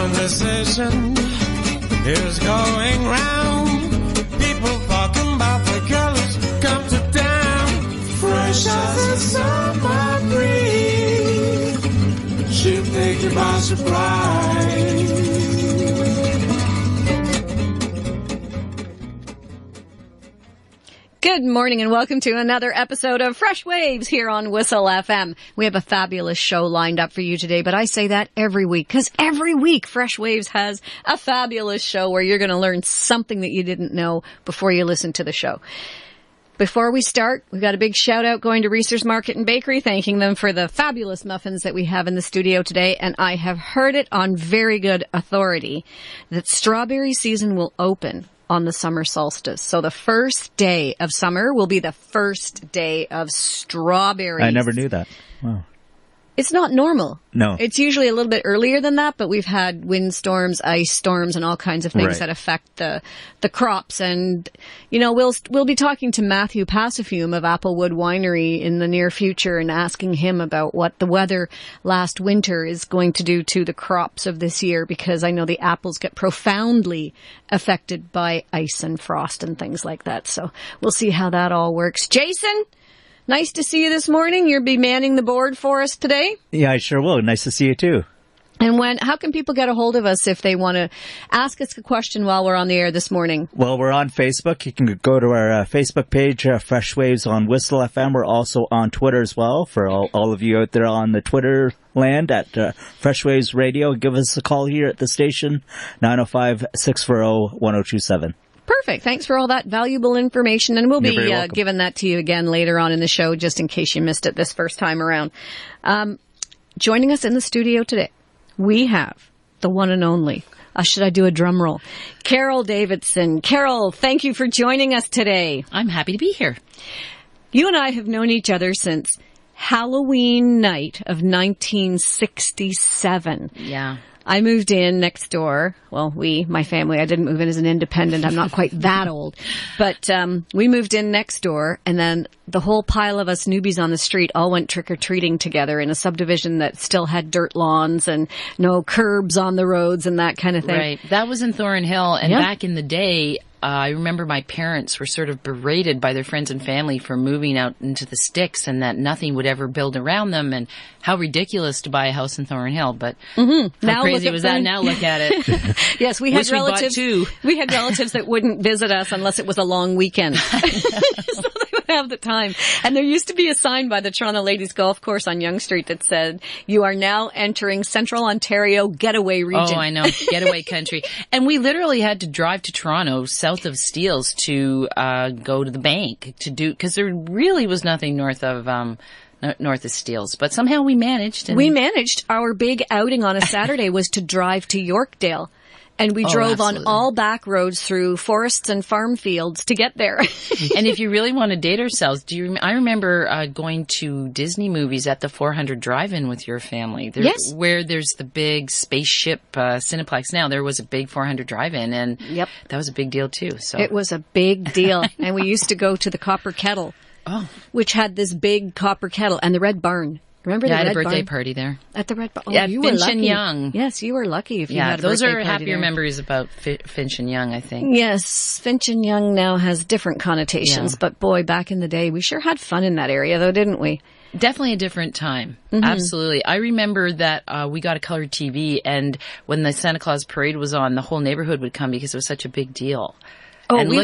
conversation is going round. People talking about the girl who's come to town. Fresh as a summer breeze, she'll take you by surprise. Good morning and welcome to another episode of Freshwaves here on Whistle FM. We have a fabulous show lined up for you today, but I say that every week because every week Freshwaves has a fabulous show where you're going to learn something that you didn't know before you listen to the show. Before we start, we've got a big shout out going to Reese's Market and Bakery, thanking them for the fabulous muffins that we have in the studio today. And I have heard it on very good authority that strawberry season will open on the summer solstice. So the first day of summer will be the first day of strawberries. I never knew that. Wow. It's not normal. No. It's usually a little bit earlier than that, but we've had windstorms, ice storms, and all kinds of things that affect the crops. And, you know, we'll be talking to Matthew Passafume of Applewood Winery in the near future and asking him about what the weather last winter is going to do to the crops of this year, because I know the apples get profoundly affected by ice and frost and things like that. So we'll see how that all works. Jason? Nice to see you this morning. You'll be manning the board for us today. Yeah, I sure will. Nice to see you too. And how can people get a hold of us if they want to ask us a question while we're on the air this morning? Well, we're on Facebook. You can go to our Facebook page, Freshwaves on Whistle FM. We're also on Twitter as well. For all of you out there on the Twitter land at Freshwaves Radio, give us a call here at the station, 905-640-1027. Perfect. Thanks for all that valuable information. And we'll be giving that to you again later on in the show, just in case you missed it this first time around. Joining us in the studio today, we have the one and only, should I do a drum roll? Carol Davidson. Carol, thank you for joining us today. I'm happy to be here. You and I have known each other since Halloween night of 1967. Yeah. I moved in next door. Well, my family, I didn't move in as an independent. I'm not quite that old. But we moved in next door, and then the whole pile of us newbies on the street all went trick-or-treating together in a subdivision that still had dirt lawns and no curbs on the roads and that kind of thing. Right. That was in Thornhill, and back in the day, I remember my parents were sort of berated by their friends and family for moving out into the sticks and that nothing would ever build around them, and how ridiculous to buy a house in Thornhill. But how crazy was that? Now look at it. Yes, we had relatives. We had relatives that wouldn't visit us unless it was a long weekend. So they would have the time. And there used to be a sign by the Toronto Ladies Golf Course on Yonge Street that said, "You are now entering Central Ontario Getaway Region." Oh, I know. Getaway country. And we literally had to drive to Toronto, south of Steeles, to go to the bank because there really was nothing north of Steeles, but somehow we managed. We managed. Our big outing on a Saturday was to drive to Yorkdale, and we drove on all back roads through forests and farm fields to get there. And if you really want to date ourselves, I remember going to Disney movies at the 400 Drive-In with your family. Yes. Where there's the big spaceship Cineplex now, there was a big 400 Drive-In, and that was a big deal too. So it was a big deal. And we used to go to the Copper Kettle, which had this big copper kettle, and the Red Barn. Remember the Red Barn? I had a birthday party there. At the Red Barn. Oh, yeah, you Finch were lucky. and Young. Yes, you were lucky if you had a birthday those are party happier there. memories about Finch and Young, I think. Yes, Finch and Young now has different connotations, but boy, back in the day, we sure had fun in that area, though, didn't we? Definitely a different time. Absolutely. I remember that we got a colored TV, and when the Santa Claus parade was on, the whole neighborhood would come because it was such a big deal. Oh, we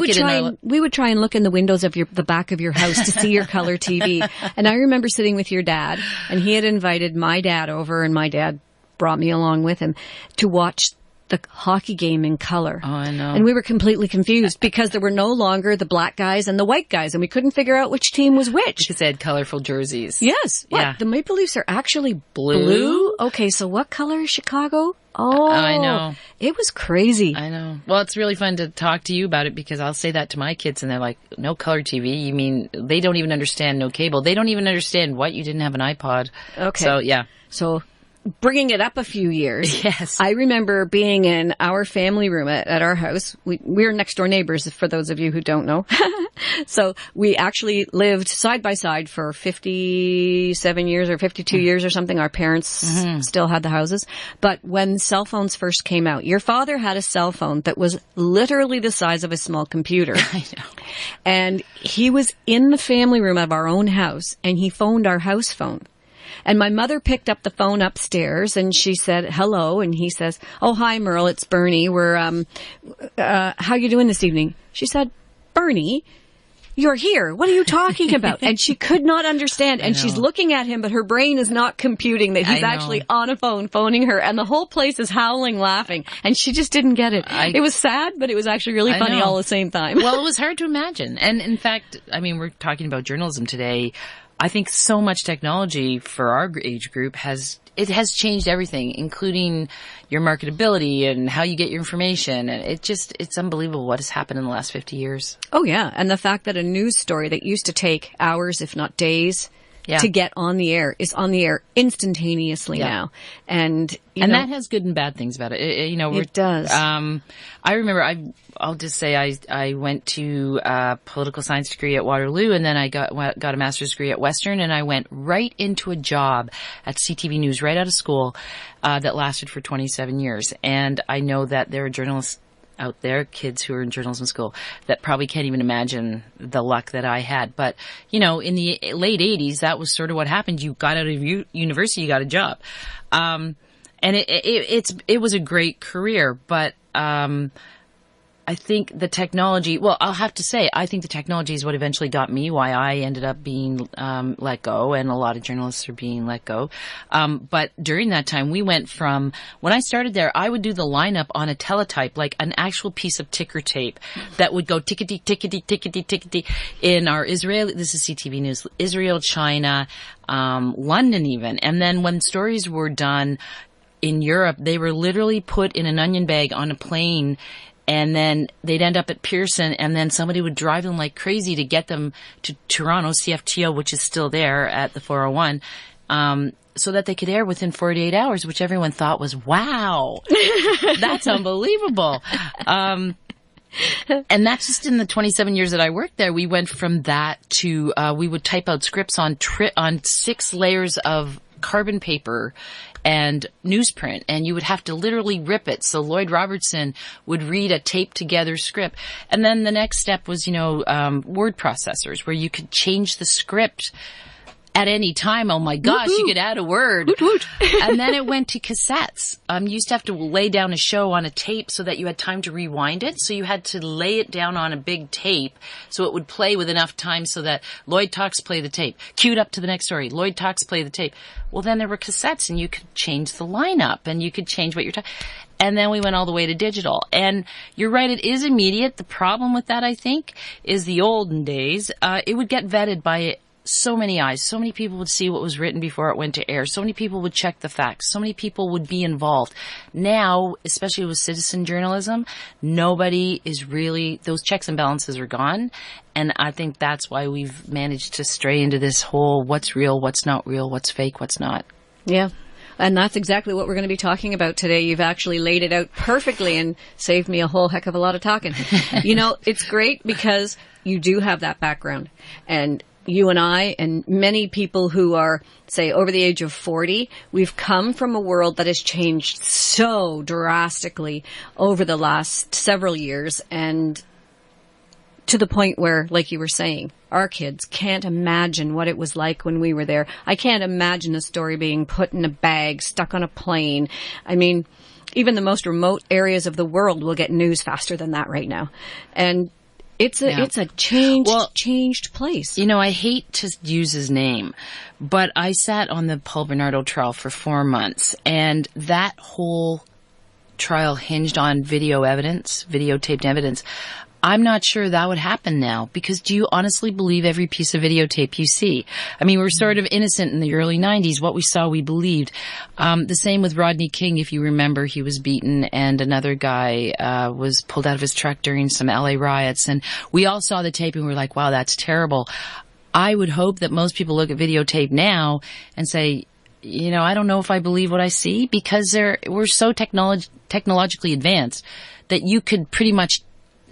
would try and look in the windows of the back of your house to see your color TV. And I remember sitting with your dad, and he had invited my dad over, and my dad brought me along with him to watch the hockey game in color. Oh, I know. And we were completely confused because there were no longer the black guys and the white guys, and we couldn't figure out which team was which. Because they had colorful jerseys. Yes. What? Yeah. The Maple Leafs are actually blue? Okay, so what color is Chicago? Oh, I know. It was crazy. I know. Well, it's really fun to talk to you about it because I'll say that to my kids and they're like, no color TV? You mean they don't even understand no cable? They don't even understand what? You didn't have an iPod. Okay. So, yeah. So bringing it up a few years. Yes. I remember being in our family room at our house. We're next door neighbors, for those of you who don't know. So we actually lived side by side for 57 years or 52 years or something. Our parents still had the houses. But when cell phones first came out, your father had a cell phone that was literally the size of a small computer. I know. And he was in the family room of our own house, and he phoned our house phone. And my mother picked up the phone upstairs and she said, hello. And he says, oh, hi, Merle, it's Bernie. We're, how you doing this evening? She said, Bernie, you're here. What are you talking about? And she could not understand. And she's looking at him, but her brain is not computing that he's actually on a phone phoning her. And the whole place is howling, laughing. And she just didn't get it. It was sad, but it was actually really funny all at the same time. Well, it was hard to imagine. And in fact, I mean, we're talking about journalism today. I think so much technology for our age group has changed everything, including your marketability and how you get your information. And it's unbelievable what has happened in the last 50 years. Oh, yeah. And the fact that a news story that used to take hours, if not days, to get on the air is on the air instantaneously now. And that has good and bad things about it. It does. I remember, I'll just say I went to a political science degree at Waterloo, and then I got a master's degree at Western, and I went right into a job at CTV News right out of school that lasted for 27 years. And I know that there are journalists out there, kids who are in journalism school, that probably can't even imagine the luck that I had. But, in the late 80s, that was sort of what happened. You got out of university, you got a job. And it was a great career, but I think the technology, well, I'll have to say, I think the technology is what eventually got me, why I ended up being let go, and a lot of journalists are being let go. But during that time, we went from, when I started there, I would do the lineup on a teletype, like an actual piece of ticker tape that would go tickety, tickety, tickety, tickety in our Israel, this is CTV News, Israel, China, London even. And then when stories were done in Europe, they were literally put in an onion bag on a plane, and then they'd end up at Pearson, and then somebody would drive them like crazy to get them to Toronto, CFTO, which is still there at the 401, so that they could air within 48 hours, which everyone thought was, wow, that's unbelievable. And that's just in the 27 years that I worked there. We went from that to, we would type out scripts on 6 layers of carbon paper and newsprint, and you would have to literally rip it. So Lloyd Robertson would read a taped together script. And then the next step was, word processors, where you could change the script at any time. Oh my gosh, you could add a word. And then it went to cassettes. You used to have to lay down a show on a tape so that you had time to rewind it. So you had to lay it down on a big tape so it would play with enough time so that Lloyd Talks, play the tape. Queued up to the next story. Lloyd Talks, play the tape. Well, then there were cassettes, and you could change the lineup, and you could change what you're talking. And then we went all the way to digital. And you're right, it is immediate. The problem with that, I think, is the olden days. It would get vetted by so many eyes. So many people would see what was written before it went to air. So many people would check the facts. So many people would be involved. Now, especially with citizen journalism, nobody is really, those checks and balances are gone. And I think that's why we've managed to stray into this whole what's real, what's not real, what's fake, what's not. Yeah. And that's exactly what we're going to be talking about today. You've actually laid it out perfectly and saved me a whole heck of a lot of talking. It's great because you do have that background. And you and I and many people who are, say, over the age of 40, we've come from a world that has changed so drastically over the last several years, and to the point where, like you were saying, our kids can't imagine what it was like when we were there. I can't imagine a story being put in a bag, stuck on a plane. I mean, even the most remote areas of the world will get news faster than that right now. And it's a changed place. I hate to use his name, but I sat on the Paul Bernardo trial for 4 months, and that whole trial hinged on video evidence, videotaped evidence. I'm not sure that would happen now, because do you honestly believe every piece of videotape you see? I mean, we're sort of innocent in the early 90s. What we saw, we believed. The same with Rodney King, if you remember, he was beaten, and another guy was pulled out of his truck during some LA riots, and we all saw the tape and we were like, wow, that's terrible. I would hope that most people look at videotape now and say, I don't know if I believe what I see, because we're so technologically advanced that you could pretty much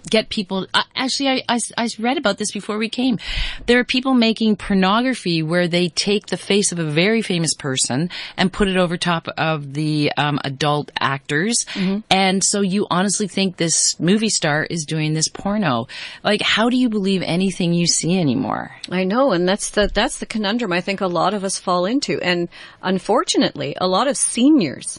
get people. Actually, I read about this before we came. There are people making pornography where they take the face of a very famous person and put it over top of the adult actors. Mm-hmm. And so you honestly think this movie star is doing this porno. Like, how do you believe anything you see anymore? I know, and that's the conundrum I think a lot of us fall into. And unfortunately, a lot of seniors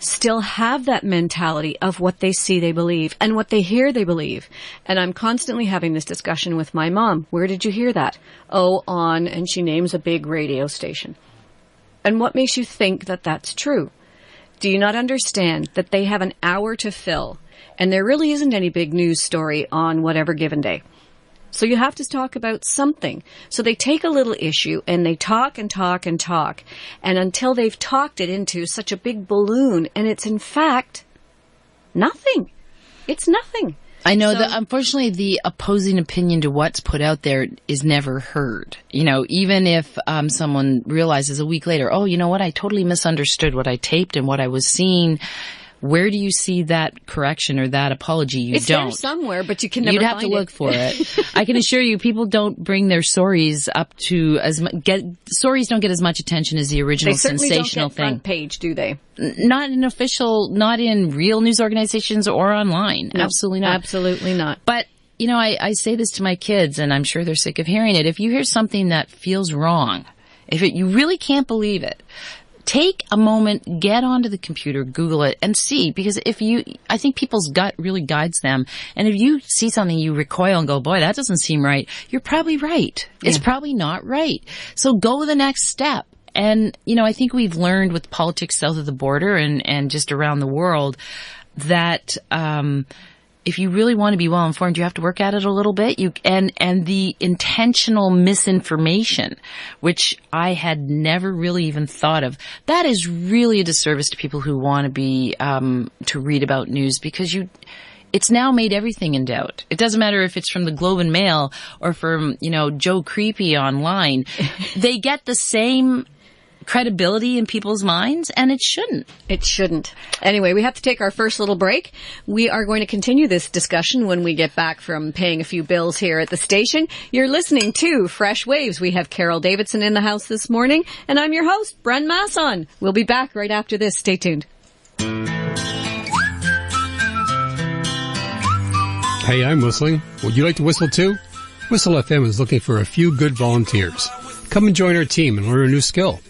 still have that mentality of what they see they believe and what they hear they believe. And I'm constantly having this discussion with my mom. Where did you hear that? Oh, on, and she names a big radio station. And what makes you think that that's true? Do you not understand that they have an hour to fill, and there really isn't any big news story on whatever given day? So you have to talk about something. So they take a little issue and they talk and talk and talk. And until they've talked it into such a big balloon, and it's in fact nothing. It's nothing. I know that unfortunately the opposing opinion to what's put out there is never heard. Even if someone realizes a week later, oh, you know what, I totally misunderstood what I taped and what I was seeing. Where do you see that correction or that apology? It's don't. There somewhere, but you can never You'd have find to look for it. I can assure you, people don't bring their stories up to stories don't get as much attention as the original sensational don't get thing. Front page, do they? Not in real news organizations or online. No, absolutely not. Absolutely not. But I say this to my kids, and I'm sure they're sick of hearing it. If you hear something that feels wrong, you really can't believe it, take a moment, get onto the computer, Google it, and see. Because I think people's gut really guides them. And if you see something, you recoil and go, boy, that doesn't seem right, you're probably right. It's probably not right. So go the next step. And, I think we've learned with politics south of the border and just around the world that, if you really want to be well informed, you have to work at it a little bit. And the intentional misinformation, which I had never really even thought of, that is really a disservice to people who want to be to read about news, because it's now made everything in doubt. It doesn't matter if it's from the Globe and Mail or from Joe Creepy online. They get the same credibility in people's minds, and it shouldn't. It shouldn't. Anyway, we have to take our first little break. We are going to continue this discussion when we get back from paying a few bills here at the station. You're listening to Fresh Waves. We have Carol Davidson in the house this morning, and I'm your host, Bren Masson. We'll be back right after this. Stay tuned. Hey, I'm whistling. Would you like to whistle too? Whistle FM is looking for a few good volunteers. Come and join our team and learn a new skill.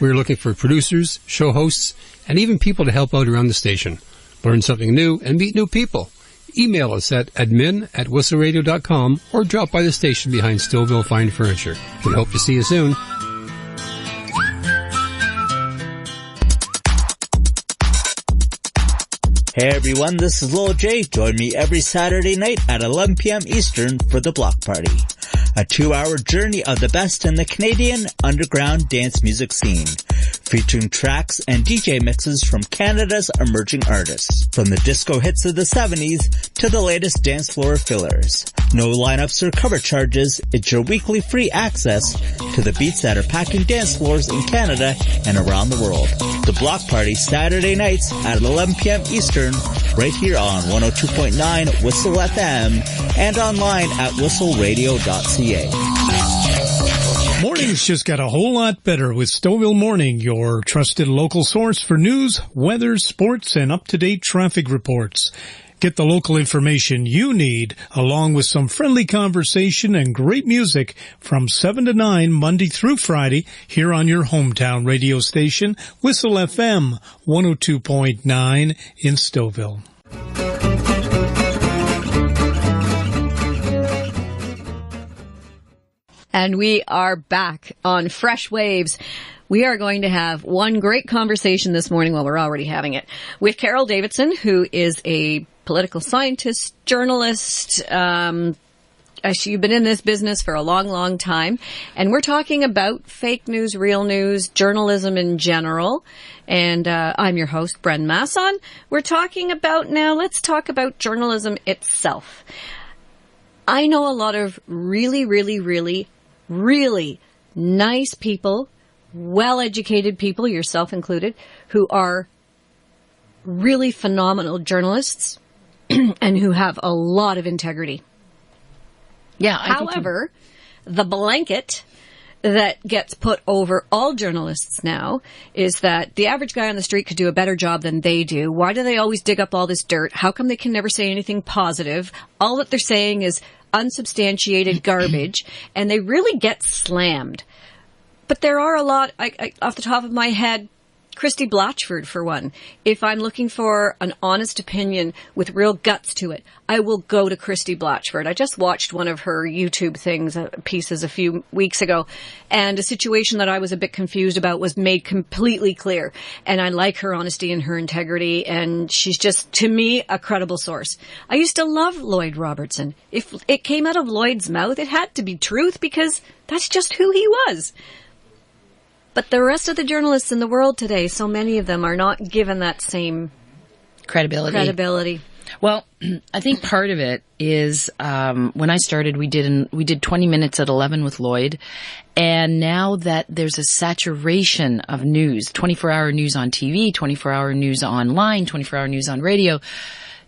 We're looking for producers, show hosts, and even people to help out around the station. Learn something new and meet new people. Email us at admin@whistleradio.com or drop by the station behind Stouffville Fine Furniture. We hope to see you soon. Hey everyone, this is Lil J. Join me every Saturday night at 11 p.m. Eastern for the Block Party. A 2-hour journey of the best in the Canadian underground dance music scene, featuring tracks and DJ mixes from Canada's emerging artists, from the disco hits of the 70s to the latest dance floor fillers. No lineups or cover charges, it's your weekly free access to the beats that are packing dance floors in Canada and around the world. The Block Party, Saturday nights at 11 p.m. Eastern, right here on 102.9 Whistle FM and online at whistleradio.ca. Mornings just got a whole lot better with Stouffville Morning, your trusted local source for news, weather, sports, and up-to-date traffic reports. Get the local information you need, along with some friendly conversation and great music from 7 to 9 Monday through Friday here on your hometown radio station, Whistle FM 102.9 in Stouffville. And we are back on Fresh Waves. We are going to have one great conversation this morning. Well, we're already having it with Carol Davidson, who is a political scientist, journalist. You've been in this business for a long, long time. And we're talking about fake news, real news, journalism in general. And I'm your host, Bren Masson. We're talking about now, let's talk about journalism itself. I know a lot of really, really, really, really nice people well-educated people, yourself included, who are really phenomenal journalists and who have a lot of integrity. Yeah. However, the blanket that gets put over all journalists now is that the average guy on the street could do a better job than they do. Why do they always dig up all this dirt? How come they can never say anything positive? All that they're saying is unsubstantiated garbage, and they really get slammed. But there are a lot, off the top of my head, Christy Blatchford, for one. If I'm looking for an honest opinion with real guts to it, I will go to Christy Blatchford. I just watched one of her YouTube pieces a few weeks ago, and a situation that I was a bit confused about was made completely clear. And I like her honesty and her integrity, and she's just, to me, a credible source. I used to love Lloyd Robertson. If it came out of Lloyd's mouth, it had to be truth, because that's just who he was. But the rest of the journalists in the world today, so many of them are not given that same credibility. Well, I think part of it is when I started, we did 20 minutes at 11 with Lloyd, and now that there's a saturation of news, 24-hour news on TV, 24-hour news online, 24-hour news on radio,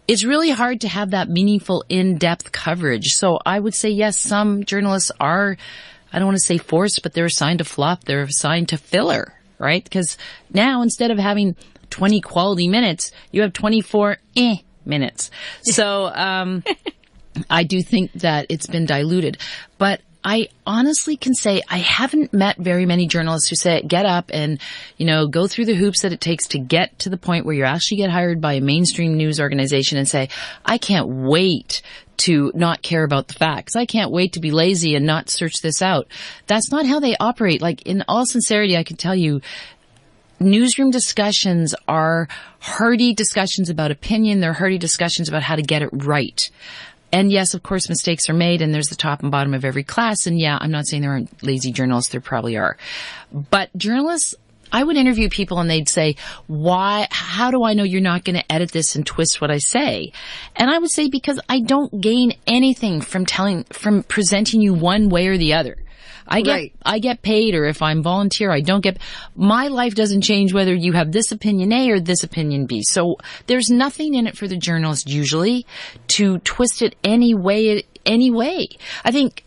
it's really hard to have that meaningful, in-depth coverage. So I would say, yes, some journalists are, I don't want to say forced, but they're assigned to fluff. They're assigned to filler, right? Because now instead of having 20 quality minutes, you have 24 minutes. So I do think that it's been diluted. But I honestly can say I haven't met very many journalists who say, get up and, go through the hoops that it takes to get to the point where you actually get hired by a mainstream news organization and say, I can't wait to not care about the facts. I can't wait to be lazy and not search this out. That's not how they operate. Like, in all sincerity, I can tell you, newsroom discussions are hearty discussions about opinion. They're hearty discussions about how to get it right. And yes, of course, mistakes are made, and there's the top and bottom of every class. And yeah, I'm not saying there aren't lazy journalists. There probably are. But journalists, I would interview people and they'd say, how do I know you're not going to edit this and twist what I say? And I would say, because I don't gain anything from presenting you one way or the other. I get paid, or if I'm volunteer, I don't get, my life doesn't change whether you have this opinion A or this opinion B. So there's nothing in it for the journalist usually to twist it any way. I think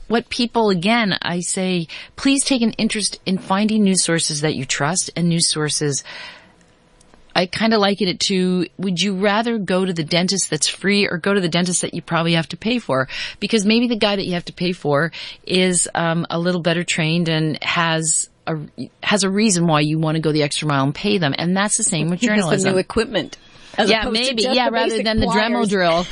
what people, again, I say, please take an interest in finding news sources that you trust, and news sources, I kind of liken it to, would you rather go to the dentist that's free or go to the dentist that you probably have to pay for? Because maybe the guy that you have to pay for is a little better trained and has a reason why you want to go the extra mile and pay them. And that's the same with journalism. Has the new equipment. Maybe. Rather than the Dremel drill.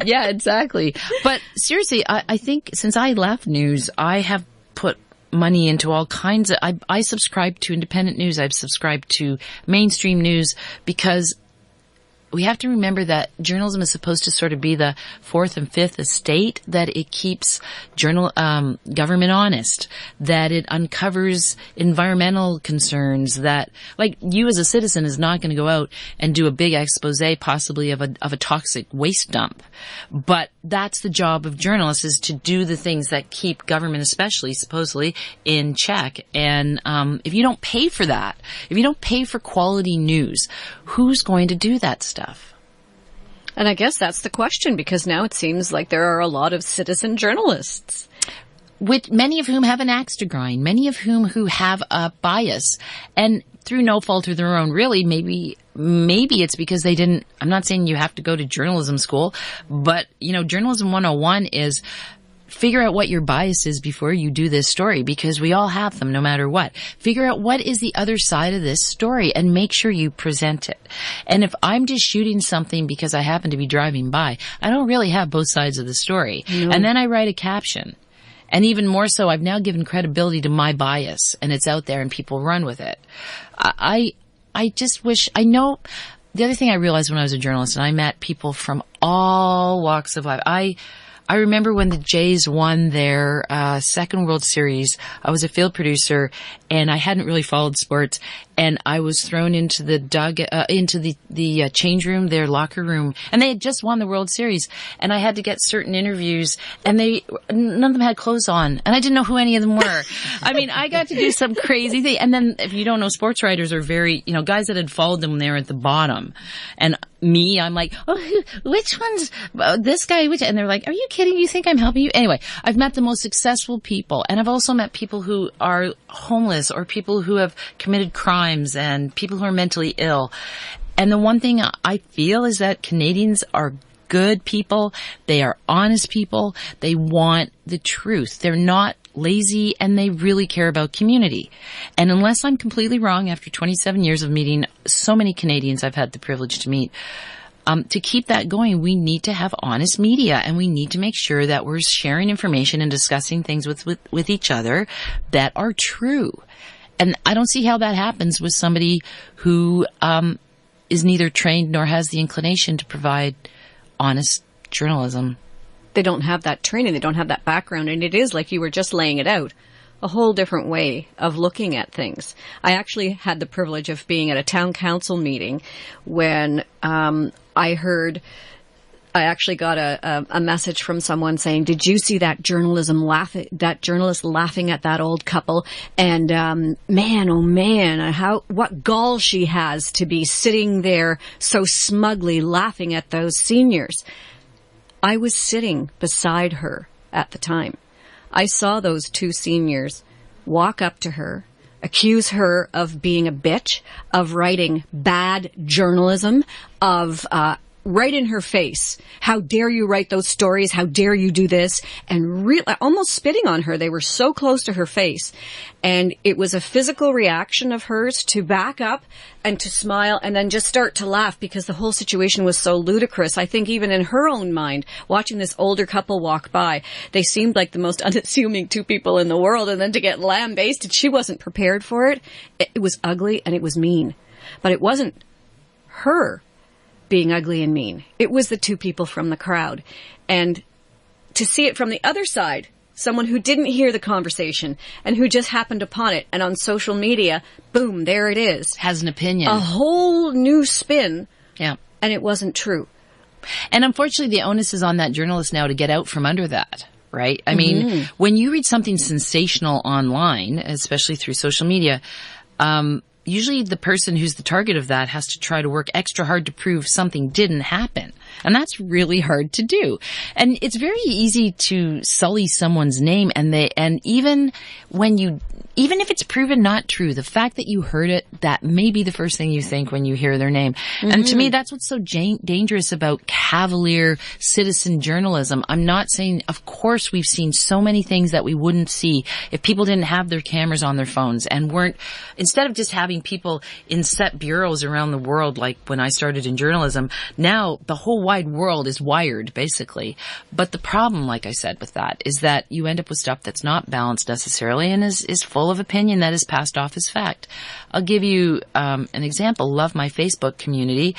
Yeah, exactly. But seriously, I think since I left news, I have put money into all kinds of, I subscribe to independent news. I've subscribed to mainstream news, because we have to remember that journalism is supposed to sort of be the fourth and fifth estate, that it keeps government honest, that it uncovers environmental concerns, that, like, you as a citizen is not going to go out and do a big expose possibly of a toxic waste dump. But that's the job of journalists, is to do the things that keep government, especially supposedly, in check. And if you don't pay for that, if you don't pay for quality news, who's going to do that stuff? And I guess that's the question, because now it seems like there are a lot of citizen journalists, with many of whom have an axe to grind, many of who have a bias, and through no fault of their own, really. Maybe it's because they didn't, I'm not saying you have to go to journalism school, but, journalism 101 is figure out what your bias is before you do this story, because we all have them no matter what. Figure out what is the other side of this story and make sure you present it. And if I'm just shooting something because I happen to be driving by, I don't really have both sides of the story. No. And then I write a caption. And even more so, I've now given credibility to my bias, and it's out there and people run with it. I just wish, I know, the other thing I realized when I was a journalist, and I met people from all walks of life, I remember when the Jays won their second World Series, I was a field producer and I hadn't really followed sports, and I was thrown into the the change room, their locker room, and they had just won the World Series, and I had to get certain interviews, and none of them had clothes on, and I didn't know who any of them were. I mean, I got to do some crazy thing. And then if you don't know, sports writers are very, guys that had followed them, they were at the bottom. And me, I'm like, oh, which one's this guy? And they're like, are you kidding? You think I'm helping you? Anyway, I've met the most successful people, and I've also met people who are homeless or people who have committed crimes and people who are mentally ill. And the one thing I feel is that Canadians are good people. They are honest people. They want the truth. They're not lazy, and they really care about community. And unless I'm completely wrong, after 27 years of meeting so many Canadians I've had the privilege to meet, to keep that going, we need to have honest media, and we need to make sure that we're sharing information and discussing things with each other that are true. And I don't see how that happens with somebody who is neither trained nor has the inclination to provide honest journalism. They don't have that training. They don't have that background. And it is, like you were just laying it out, a whole different way of looking at things. I actually had the privilege of being at a town council meeting when I actually got a message from someone saying, did you see that journalist laughing at that old couple? And man, oh man, what gall she has to be sitting there so smugly laughing at those seniors. I was sitting beside her at the time. I saw those two seniors walk up to her, accuse her of being a bitch, of writing bad journalism, of right in her face. How dare you write those stories? How dare you do this? And really, almost spitting on her. They were so close to her face. And it was a physical reaction of hers to back up and to smile and then just start to laugh because the whole situation was so ludicrous. I think even in her own mind, watching this older couple walk by, they seemed like the most unassuming two people in the world. And then to get lambasted, she wasn't prepared for it. It was ugly and it was mean. But it wasn't her being ugly and mean. It was the two people from the crowd. And to see it from the other side, someone who didn't hear the conversation and who just happened upon it, and on social media, boom, there it is. Has an opinion. A whole new spin. Yeah. And it wasn't true. And unfortunately, the onus is on that journalist now to get out from under that, right? I mean, when you read something sensational online, especially through social media, usually the person who's the target of that has to try to work extra hard to prove something didn't happen. And that's really hard to do. And it's very easy to sully someone's name, and even if it's proven not true, the fact that you heard it, that may be the first thing you think when you hear their name. And to me, that's what's so dangerous about cavalier citizen journalism. I'm not saying, of course, we've seen so many things that we wouldn't see if people didn't have their cameras on their phones and instead of just having people in set bureaus around the world, like when I started in journalism, now the whole wide world is wired, basically. But the problem, like I said, with that is that you end up with stuff that's not balanced necessarily and is full of opinion that is passed off as fact. I'll give you an example. Love my Facebook community.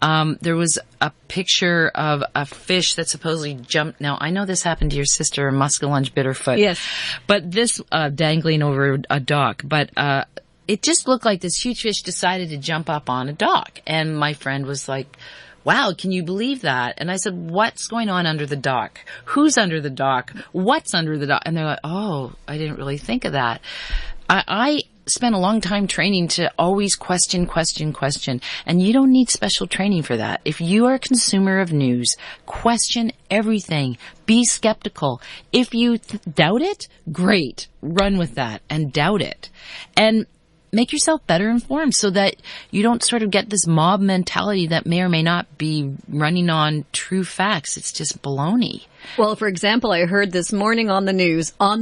There was a picture of a fish that supposedly jumped. Now, I know this happened to your sister, Muskellunge Bitterfoot. Yes. But this dangling over a dock. But it just looked like this huge fish decided to jump up on a dock. And my friend was like, wow, can you believe that? And I said, what's going on under the dock? Who's under the dock? What's under the dock? And they're like, oh, I didn't really think of that. I spent a long time training to always question. And you don't need special training for that. If you are a consumer of news, question everything. Be skeptical. If you doubt it, great. Run with that and doubt it. And make yourself better informed so that you don't sort of get this mob mentality that may or may not be running on true facts. It's just baloney. Well, for example, I heard this morning on the news, on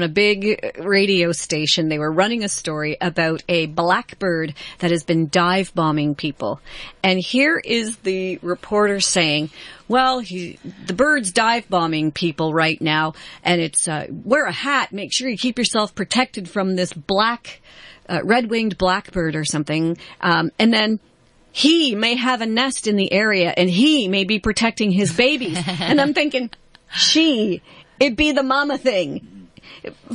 a big radio station, they were running a story about a blackbird that has been dive bombing people. And here is the reporter saying, well, the bird's dive bombing people right now, and it's, wear a hat, make sure you keep yourself protected from this red-winged blackbird or something, and then he may have a nest in the area and he may be protecting his babies. And I'm thinking, It'd be the mama thing.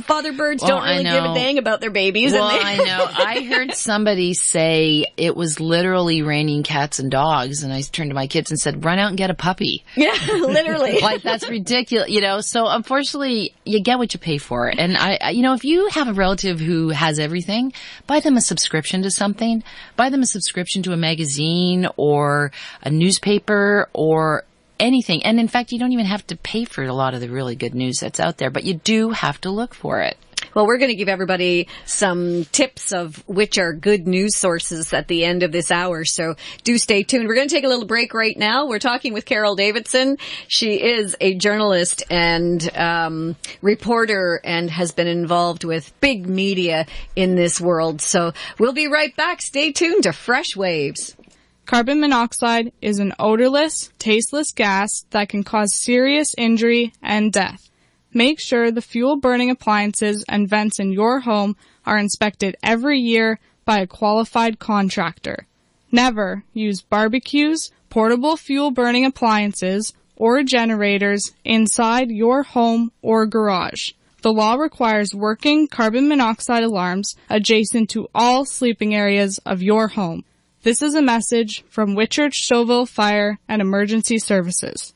Father birds don't really give a dang about their babies. Well, I know. I heard somebody say it was literally raining cats and dogs, and I turned to my kids and said, run out and get a puppy. Yeah, literally. Like, that's ridiculous, So unfortunately, you get what you pay for. And if you have a relative who has everything, buy them a subscription to something. Buy them a subscription to a magazine or a newspaper or anything. And in fact, you don't even have to pay for a lot of the really good news that's out there, but you do have to look for it. Well, we're going to give everybody some tips of which are good news sources at the end of this hour, so do stay tuned. We're going to take a little break right now. We're talking with Carol Davidson. She is a journalist and reporter and has been involved with big media in this world. So we'll be right back. Stay tuned to Fresh Waves. Carbon monoxide is an odorless, tasteless gas that can cause serious injury and death. Make sure the fuel-burning appliances and vents in your home are inspected every year by a qualified contractor. Never use barbecues, portable fuel-burning appliances, or generators inside your home or garage. The law requires working carbon monoxide alarms adjacent to all sleeping areas of your home. This is a message from Whitchurch Stouffville Fire and Emergency Services.